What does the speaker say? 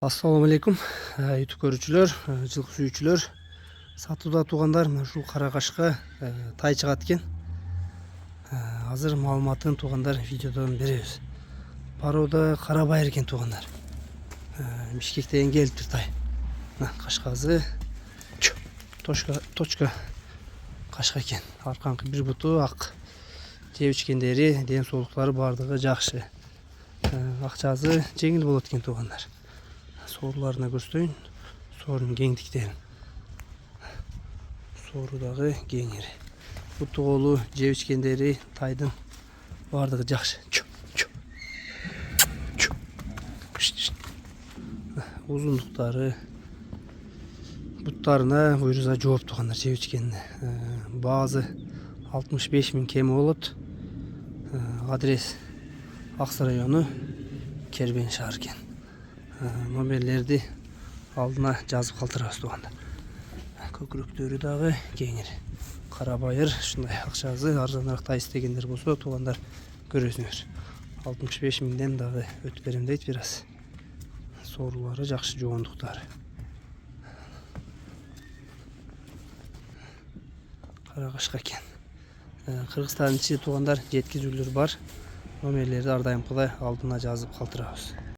Assalamu alaikum YouTube көрүүчүлөр, жылкы сүйүүчүлөр. Сатууда туугандар, мына ушул кара кашка тай чыгат экен. Азыр маалыматын туугандар видеодон беребиз. Пароодо кара байыр экен туугандар. Бишкектен келиптир тай. Мына кашкасы точка кашка экен. Арканкы бир буту ак. Жеп ичкендери, ден соолуктары бардыгы жакшы. Акчасы жеңил болот экен туугандар. Sorularına göstereyim. Sorunun genliklerini. Sorudagı gengiri. Bu toğulu ceviçkenderi taydın vardığı jakşı. Uzunlukları butlarına buyuruza жооп тугандар ceviçkenine. Bazı 65.000 kemi olup. Adres Aksa rayonu Kerben şaharken. Номерлерди алдына жазып калтырабыз туугандар. Көкүрөктөрү дагы кеңири. Кара байыр, ушундай акчасы арзаныраак тай истегендер болсо туугандар көрөсүңөр. 65.000ден дагы өтүп берем дейт бир аз. Соорулары жакшы, жоондуктары. Кара кашка экен. Кыргызстан ичи туугандар жеткизүүлөр бар. Номерлерди ар дайымкыдай алдына жазып калтырабыз.